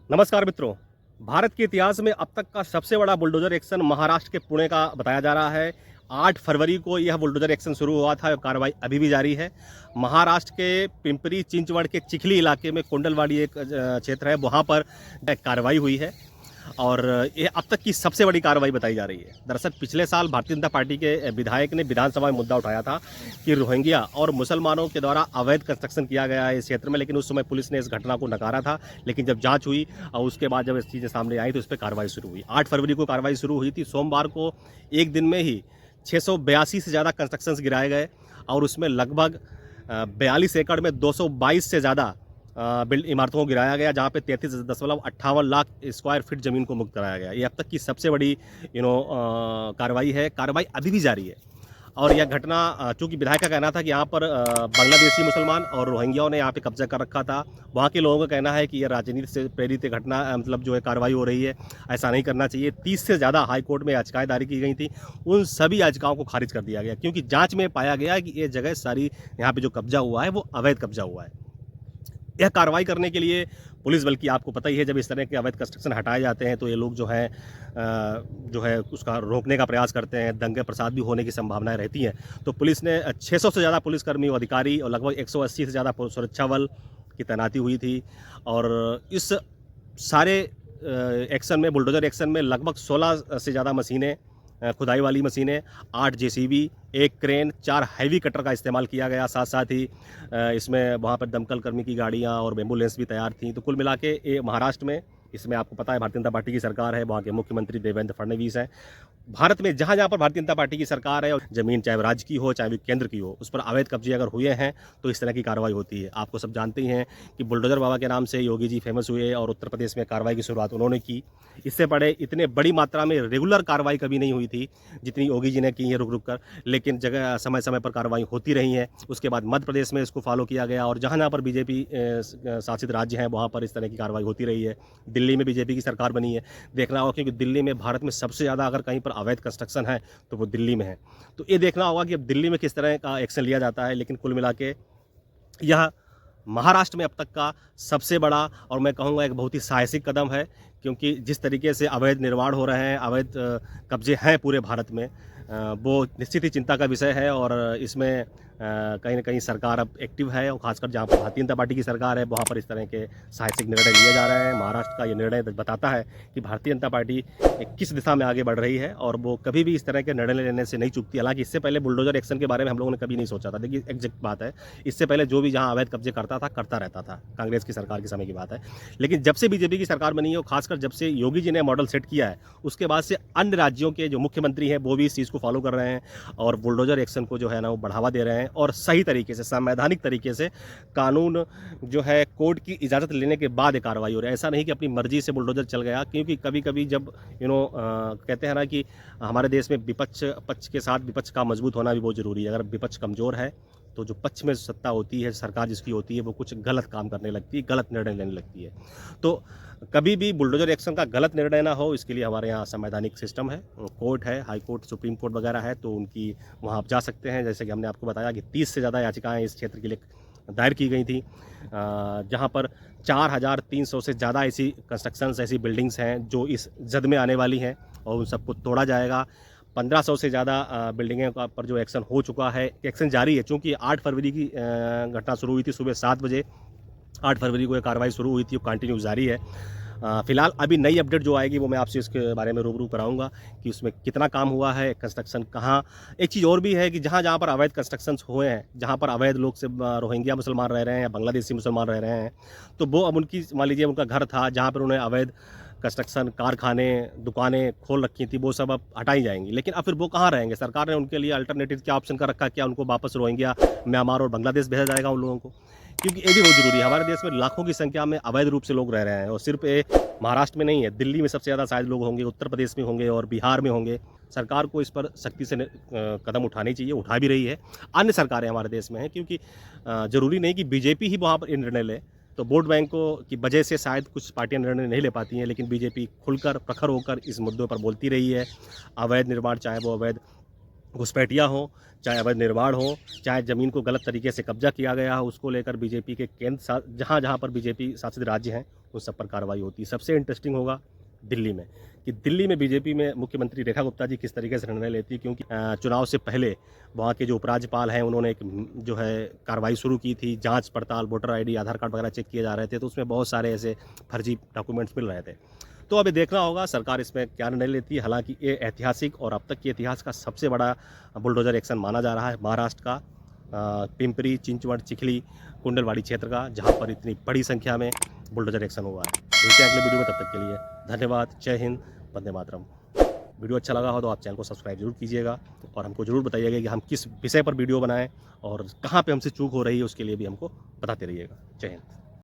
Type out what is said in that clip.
नमस्कार मित्रों। भारत के इतिहास में अब तक का सबसे बड़ा बुलडोजर एक्शन महाराष्ट्र के पुणे का बताया जा रहा है। 8 फरवरी को यह बुलडोजर एक्शन शुरू हुआ था और कार्रवाई अभी भी जारी है। महाराष्ट्र के पिंपरी चिंचवड़ के चिखली इलाके में कोंडलवाड़ी एक क्षेत्र है, वहाँ पर कार्रवाई हुई है और ये अब तक की सबसे बड़ी कार्रवाई बताई जा रही है। दरअसल पिछले साल भारतीय जनता पार्टी के विधायक ने विधानसभा में मुद्दा उठाया था कि रोहिंग्या और मुसलमानों के द्वारा अवैध कंस्ट्रक्शन किया गया है इस क्षेत्र में, लेकिन उस समय पुलिस ने इस घटना को नकारा था। लेकिन जब जांच हुई और उसके बाद जब इस चीज़ें सामने आई तो इस पर कार्रवाई शुरू हुई। 8 फरवरी को कार्रवाई शुरू हुई थी। सोमवार को एक दिन में ही 682 से ज़्यादा कंस्ट्रक्शंस गिराए गए और उसमें लगभग 42 एकड़ में 222 से ज़्यादा इमारतों को गिराया गया, जहाँ पे 33.58 लाख स्क्वायर फीट ज़मीन को मुक्त कराया गया। ये अब तक की सबसे बड़ी कार्रवाई है। कार्रवाई अभी भी जारी है और यह घटना चूँकि विधायक का कहना था कि यहाँ पर बांग्लादेशी मुसलमान और रोहिंग्याओं ने यहाँ पे कब्जा कर रखा था। वहाँ के लोगों का कहना है कि यह राजनीति से प्रेरित घटना मतलब जो है कार्रवाई हो रही है, ऐसा नहीं करना चाहिए। 30 से ज़्यादा हाई कोर्ट में याचिकाएं दायर की गई थी, उन सभी याचिकाओं को खारिज कर दिया गया क्योंकि जाँच में पाया गया कि ये जगह सारी यहाँ पर जो कब्जा हुआ है वो अवैध कब्जा हुआ है। यह कार्रवाई करने के लिए पुलिस बल की आपको पता ही है, जब इस तरह के अवैध कंस्ट्रक्शन हटाए जाते हैं तो ये लोग जो है उसका रोकने का प्रयास करते हैं। दंगे प्रसाद भी होने की संभावनाएं रहती हैं। तो पुलिस ने 600 से ज़्यादा पुलिसकर्मी और अधिकारी और लगभग 180 से ज़्यादा सुरक्षा बल की तैनाती हुई थी और इस सारे एक्शन में, बुलडोजर एक्शन में लगभग 16 से ज़्यादा मशीनें, खुदाई वाली मशीनें, 8 जेसीबी, 1 क्रेन, 4 हैवी कटर का इस्तेमाल किया गया। साथ साथ ही इसमें वहाँ पर दमकल कर्मी की गाड़ियाँ और एम्बुलेंस भी तैयार थी। तो कुल मिला के ये महाराष्ट्र में, इसमें आपको पता है भारतीय जनता पार्टी की सरकार है, वहाँ के मुख्यमंत्री देवेंद्र फडणवीस हैं। भारत में जहाँ जहाँ पर भारतीय जनता पार्टी की सरकार है और ज़मीन चाहे राज्य की हो चाहे केंद्र की हो, उस पर अवैध कब्जे अगर हुए हैं तो इस तरह की कार्रवाई होती है। आपको सब जानते ही हैं कि बुलडोजर बाबा के नाम से योगी जी फेमस हुए और उत्तर प्रदेश में कार्रवाई की शुरुआत उन्होंने की। इससे पहले इतने बड़ी मात्रा में रेगुलर कार्रवाई कभी नहीं हुई थी जितनी योगी जी ने की है रुक रुक कर, लेकिन जगह समय समय पर कार्रवाई होती रही है। उसके बाद मध्य प्रदेश में इसको फॉलो किया गया और जहाँ जहाँ पर बीजेपी शासित राज्य हैं वहाँ पर इस तरह की कार्रवाई होती रही है। दिल्ली में बीजेपी की सरकार बनी है, देखना होगा क्योंकि दिल्ली में भारत में सबसे ज़्यादा अगर कहीं पर अवैध कंस्ट्रक्शन है तो वो दिल्ली में है। तो ये देखना होगा कि अब दिल्ली में किस तरह का एक्शन लिया जाता है। लेकिन कुल मिला के यह महाराष्ट्र में अब तक का सबसे बड़ा और मैं कहूँगा एक बहुत ही साहसिक कदम है, क्योंकि जिस तरीके से अवैध निर्माण हो रहे हैं, अवैध कब्जे हैं पूरे भारत में, वो निश्चित ही चिंता का विषय है और इसमें कहीं ना कहीं सरकार अब एक्टिव है और खासकर जहाँ पर भारतीय जनता पार्टी की सरकार है वहाँ पर इस तरह के साहसिक निर्णय लिए जा रहे हैं। महाराष्ट्र का ये निर्णय बताता है कि भारतीय जनता पार्टी किस दिशा में आगे बढ़ रही है और वो कभी भी इस तरह के निर्णय लेने से नहीं चूकती। हालांकि इससे पहले बुलडोजर एक्शन के बारे में हम लोगों ने कभी नहीं सोचा था। देखिए एग्जैक्ट बात है, इससे पहले जो भी जहाँ अवैध कब्जे करता था करता रहता था, कांग्रेस की सरकार के समय की बात है। लेकिन जब से बीजेपी की सरकार बनी है और खासकर जब से योगी जी ने मॉडल सेट किया है, उसके बाद से अन्य राज्यों के जो मुख्यमंत्री हैं वो भी इस चीज़ को फॉलो कर रहे हैं और बुलडोजर एक्शन को जो है ना वो बढ़ावा दे रहे हैं और सही तरीके से, संवैधानिक तरीके से, कानून जो है कोर्ट की इजाज़त लेने के बाद कार्रवाई हो रही है। ऐसा नहीं कि अपनी मर्जी से बुलडोजर चल गया, क्योंकि कभी कभी जब कहते हैं ना कि हमारे देश में विपक्ष पक्ष के साथ विपक्ष का मजबूत होना भी बहुत ज़रूरी है। अगर विपक्ष कमज़ोर है तो जो पक्ष में सत्ता होती है, सरकार जिसकी होती है, वो कुछ गलत काम करने लगती है, गलत निर्णय लेने लगती है। तो कभी भी बुलडोजर एक्शन का गलत निर्णय ना हो, इसके लिए हमारे यहाँ संवैधानिक सिस्टम है, कोर्ट है, हाई कोर्ट, सुप्रीम कोर्ट वगैरह है, तो उनकी वहाँ आप जा सकते हैं। जैसे कि हमने आपको बताया कि 30 से ज़्यादा याचिकाएँ इस क्षेत्र के लिए दायर की गई थी, जहाँ पर 4300 से ज़्यादा ऐसी कंस्ट्रक्शंस, ऐसी बिल्डिंग्स हैं जो इस जद में आने वाली हैं और उन सबको तोड़ा जाएगा। 1500 से ज़्यादा बिल्डिंगों का पर जो एक्शन हो चुका है, एक्शन जारी है। चूँकि 8 फरवरी की घटना शुरू हुई थी सुबह 7 बजे, 8 फरवरी को ये कार्रवाई शुरू हुई थी, वो कंटिन्यू जारी है। फिलहाल अभी नई अपडेट जो आएगी वो मैं आपसे इसके बारे में रूबरू कराऊंगा कि उसमें कितना काम हुआ है, कंस्ट्रक्शन कहाँ। एक चीज़ और भी है कि जहाँ जहाँ पर अवैध कंस्ट्रक्शंस हुए हैं, जहाँ पर अवैध लोग से रोहिंग्या मुसलमान रह रहे हैं या बांग्लादेशी मुसलमान रह रहे हैं, तो वो अब उनकी, मान लीजिए उनका घर था जहाँ पर उन्हें अवैध कंस्ट्रक्शन, कारखाने, दुकानें खोल रखी थी, वो सब अब हटाई जाएंगी। लेकिन अब फिर वो कहाँ रहेंगे? सरकार ने उनके लिए अल्टरनेटिव क्या ऑप्शन कर रखा? क्या उनको वापस रोहिंग्या, म्यांमार और बांग्लादेश भेजा जाएगा उन लोगों को? क्योंकि ये भी बहुत ज़रूरी है। हमारे देश में लाखों की संख्या में अवैध रूप से लोग रह रहे हैं और सिर्फ ये महाराष्ट्र में नहीं है, दिल्ली में सबसे ज़्यादा शायद लोग होंगे, उत्तर प्रदेश में होंगे और बिहार में होंगे। सरकार को इस पर सख्ती से कदम उठानी चाहिए, उठा भी रही है। अन्य सरकारें हमारे देश में हैं, क्योंकि ज़रूरी नहीं कि बीजेपी ही वहाँ पर निर्णय ले। तो वोट बैंकों की वजह से शायद कुछ पार्टियां निर्णय नहीं ले पाती हैं, लेकिन बीजेपी खुलकर, प्रखर होकर इस मुद्दों पर बोलती रही है। अवैध निर्माण, चाहे वो अवैध घुसपैठिया हो, चाहे अवैध निर्माण हो, चाहे ज़मीन को गलत तरीके से कब्जा किया गया हो, उसको लेकर बीजेपी के केंद्र जहाँ पर बीजेपी शासित राज्य हैं, उन सब पर कार्रवाई होती है। सबसे इंटरेस्टिंग होगा दिल्ली में, कि दिल्ली में बीजेपी में मुख्यमंत्री रेखा गुप्ता जी किस तरीके से निर्णय लेती है, क्योंकि चुनाव से पहले वहाँ के जो उपराज्यपाल हैं, उन्होंने एक जो है कार्रवाई शुरू की थी, जाँच पड़ताल, वोटर ID, आधार कार्ड वगैरह चेक किए जा रहे थे, तो उसमें बहुत सारे ऐसे फर्जी डॉक्यूमेंट्स मिल रहे थे। तो अभी देखना होगा सरकार इसमें क्या निर्णय लेती है। हालांकि ये ऐतिहासिक और अब तक के इतिहास का सबसे बड़ा बुलडोजर एक्शन माना जा रहा है महाराष्ट्र का, पिंपरी चिंचवड चिखली कुंडलवाड़ी क्षेत्र का, जहां पर इतनी बड़ी संख्या में बुलडोजर एक्शन हुआ है। मिलते हैं अगले वीडियो में, तब तक के लिए धन्यवाद। जय हिंद, वंदे मातरम। वीडियो अच्छा लगा हो तो आप चैनल को सब्सक्राइब जरूर कीजिएगा और हमको ज़रूर बताइएगा कि हम किस विषय पर वीडियो बनाएं और कहाँ पे हमसे चूक हो रही है, उसके लिए भी हमको बताते रहिएगा। जय हिंद।